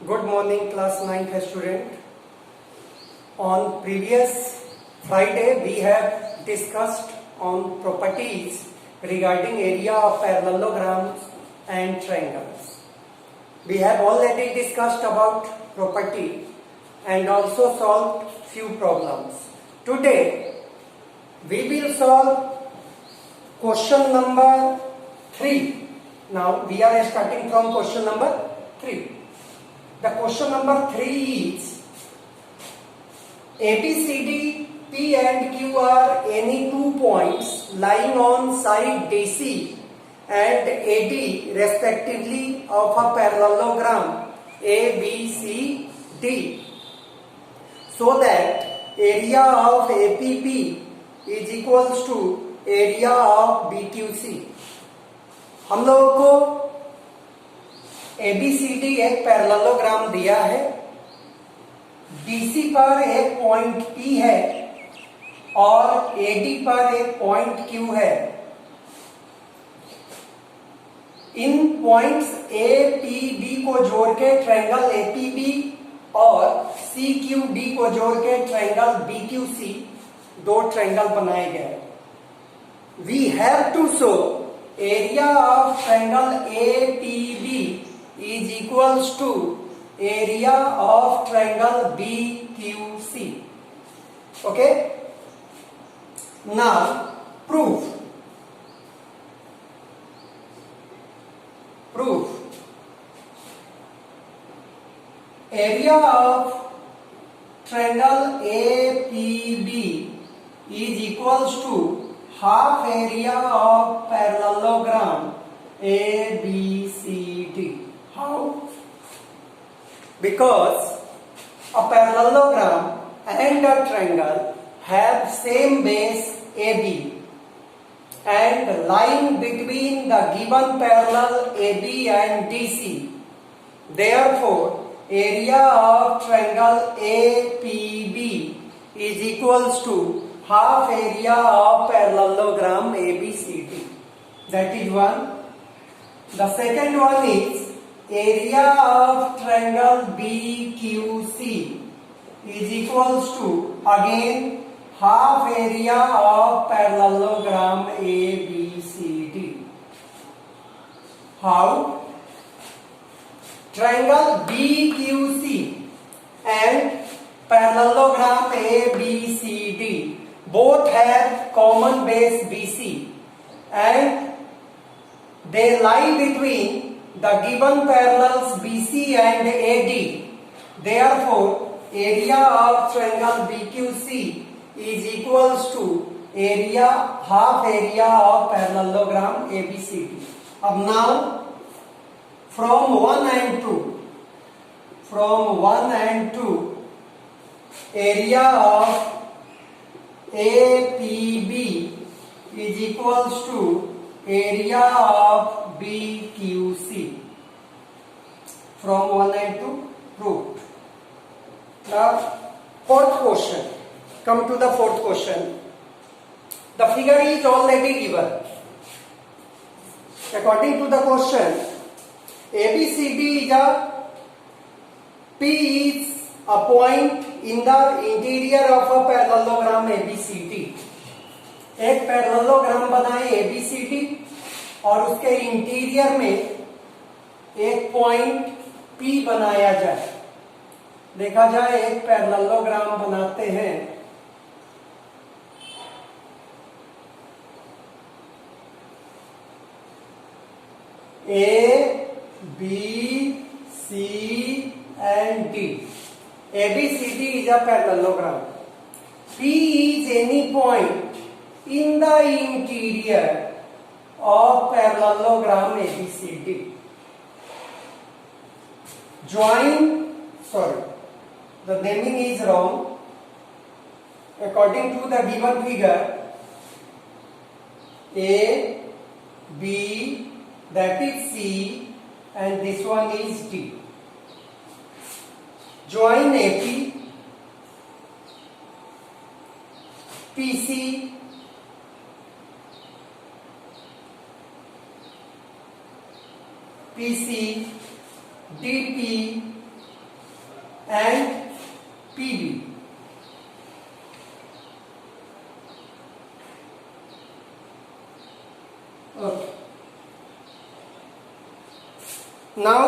Good morning, class 9th student. On previous Friday, we have discussed on properties regarding area of parallelograms and triangles. We have already discussed about property and also solved few problems. Today, we will solve question number 3. Now, we are starting from question number 3. The question number 3 is ABCD, P and Q are any 2 points lying on side DC and AD respectively of a parallelogram ABCD, so that area of APP is equals to area of BQC. हम लोगों को ABCD एक parallelogram दिया है, DC पर एक point P है और AD पर एक पॉइंट Q है. इन पॉइंट्स APB को जोड़ के ट्रायंगल APB और CQD को जोड़ के ट्रायंगल BQC दो ट्रायंगल बनाए गए. We have to show area of triangle APB is equals to area of triangle BQC. Okay? Now, proof. Area of triangle APB is equals to half area of parallelogram ABCD. How? Because a parallelogram and a triangle have same base AB and lying between the given parallel AB and DC. Therefore, area of triangle APB is equals to half area of parallelogram ABCD. That is one. The second one is area of triangle BQC is equals to again half area of parallelogram ABCD. How? Triangle BQC and parallelogram ABCD both have common base BC and they lie between the given parallels BC and AD. Therefore, area of triangle BQC is equals to half area of parallelogram ABCD. Now, from 1 and 2, area of APB is equals to area of BQC. From 1 and 2 proved. Now, fourth question. Come to the fourth question. The figure is already given. According to the question, ABCD is P is a point in the interior of a parallelogram ABCD. एक parallelogram बनाए ABCD और उसके interior में एक point P बनाया जाए. देखा जाए एक पैरेललोग्राम बनाते हैं. A, B, C and D. ABCD is a parallelogram. P is any point in the interior of parallelogram ABCD. The naming is wrong. According to the given figure, A, B, that is C, and this one is D. Join AP, PC, PC, DP, and PB. Okay. Now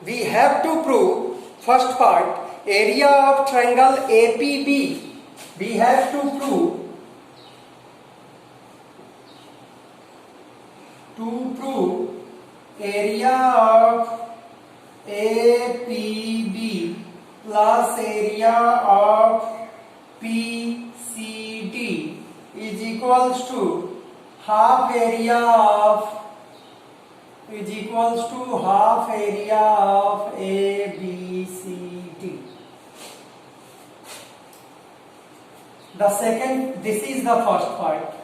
we have to prove first part area of triangle APB. We have to prove area of APB plus area of PCD is equals to half area of ABCD. This is the first part,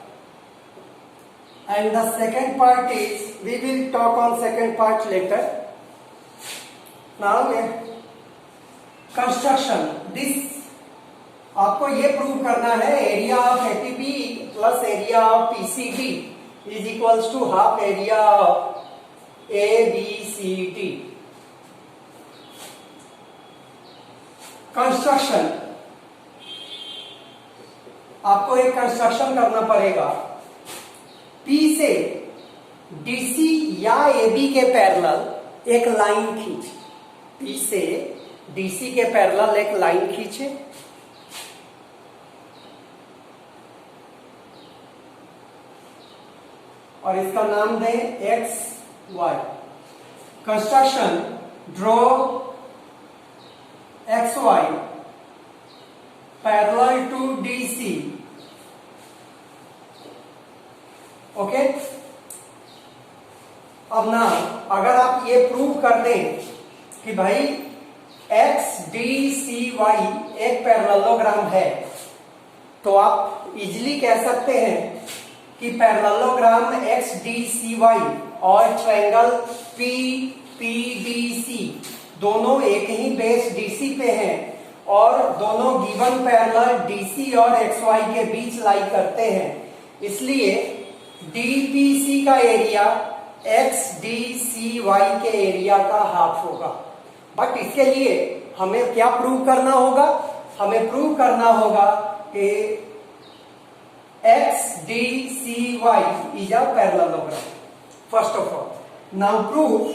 and the second part is, we will talk on second part later. Now construction, this आपको ये prove करना है area of APB plus area of PCD is equals to half area of ABCD. Construction, आपको एक construction करना पड़ेगा. P से DC या AB के पैरेलल एक लाइन खींच. P से DC के पैरेलल एक लाइन खींचे. और इसका नाम दें XY. Construction, draw XY parallel to DC. Okay. अब ना अगर आप ये प्रूव कर दें कि भाई XDCY एक पैरेललोग्राम है, तो आप इजीली कह सकते हैं कि पैरेललोग्राम XDCY और ट्रायंगल PPDC दोनों एक ही बेस DC पे हैं और दोनों गिवन पैरेलल DC और XY के बीच लाई करते हैं. इसलिए DPC का एरिया XDCY के एरिया का हाफ होगा. बट इसके लिए हमें क्या प्रूव करना होगा? हमें प्रूव करना होगा कि XDCY is a parallelogram. First of all, now prove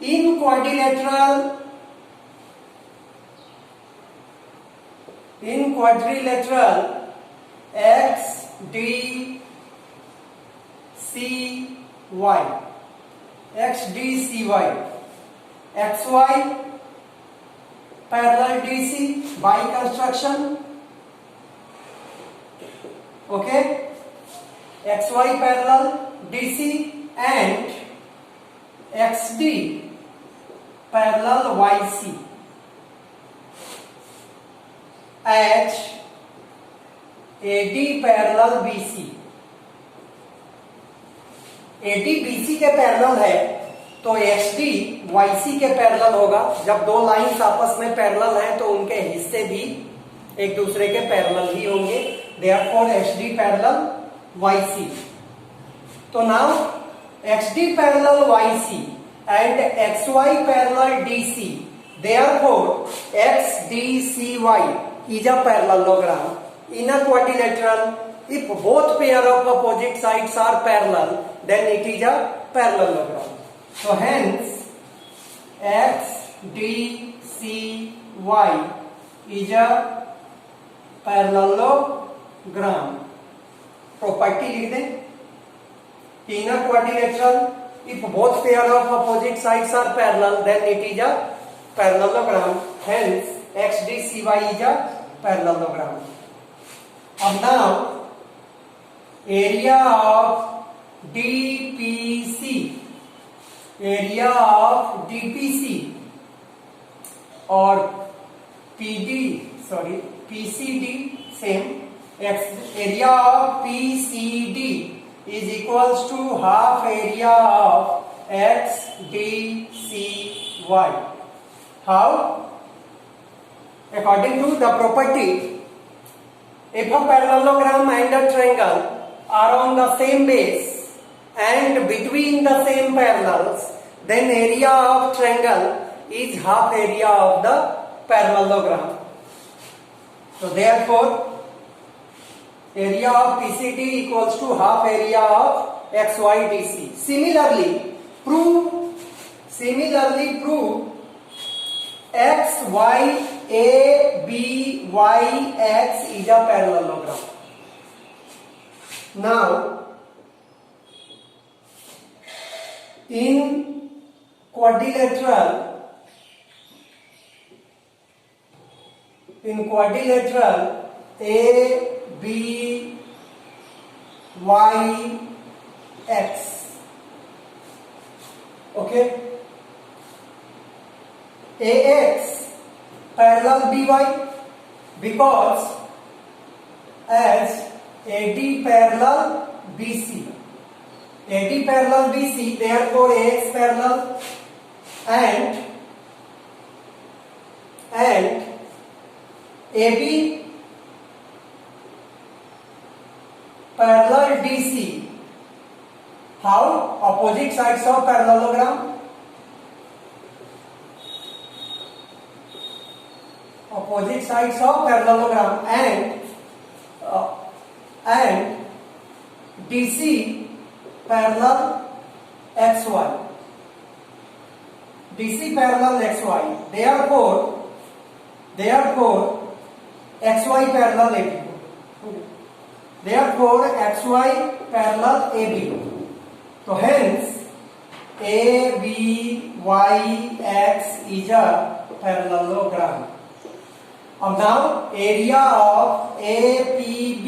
in quadrilateral XDCY XY parallel DC by construction. Okay, XY parallel DC and XD parallel YC at AD parallel BC. AD BC के parallel है तो XD YC के parallel होगा. जब दो lines आपस में parallel हैं तो उनके हिस्से भी एक दूसरे के पैरेलल ही होंगे. Therefore XD parallel YC. तो now XD parallel YC and XY parallel DC. Therefore XDCY is a parallelogram in a quadrilateral. If both pair of opposite sides are parallel, then it is a parallelogram. So hence XDCY is a parallelogram. Property लिख दें. In a quadrilateral, if both pair of opposite sides are parallel, then it is a parallelogram. Hence XDCY is a parallelogram. And now area of DPC or PCD same. Area of PCD is equals to half area of XDCY. How? According to the property, if a parallelogram and a triangle are on the same base and between the same parallels, then area of triangle is half area of the parallelogram. So therefore area of PCT equals to half area of XYDC. Similarly prove XYABYX is a parallelogram. Now in quadrilateral ABYX, okay, AX parallel BY, because as AD parallel BC, therefore AX parallel, and AB parallel DC. How? Opposite sides of parallelogram. And DC parallel XY. Therefore XY parallel AB. So hence ABYX is a parallelogram. Now area of APB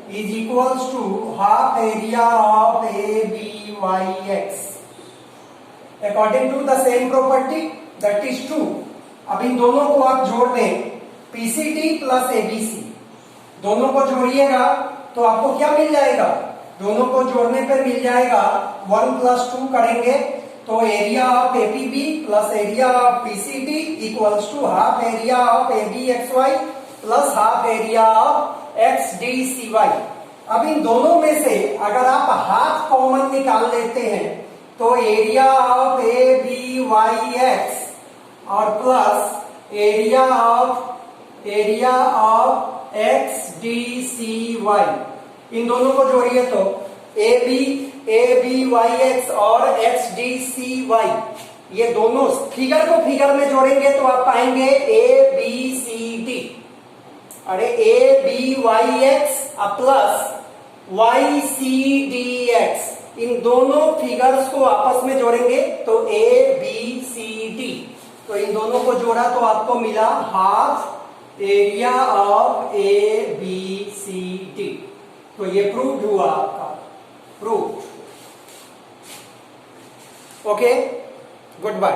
is equals to half area of ABYX according to the same property, that is 2. अब इन दोनों को आप जोड़ दें, PCT plus ABC, दोनों को जोड़िएगा तो आपको क्या मिल जाएगा? दोनों को जोड़ने पर मिल जाएगा 1 + 2 करेंगे तो area of APB plus area of PCT equals to half area of ABXY plus half area of XDCY. अब इन दोनों में से अगर आप हाफ कॉमन निकाल लेते हैं तो एरिया ऑफ ABYX और प्लस एरिया ऑफ XDCY, इन दोनों को जोड़िए तो ABYX और XDCY, ये दोनों फिगर को फिगर में जोड़ेंगे तो आप पाएंगे ABCD. अरे ABYX प्लस YCDX, इन दोनों फिगर्स को आपस में जोड़ेंगे तो ABCD. तो इन दोनों को जोड़ा तो आपको मिला हाफ एरिया ऑफ ABCD. तो ये प्रूव हुआ आपका, प्रूव. Okay, good bye.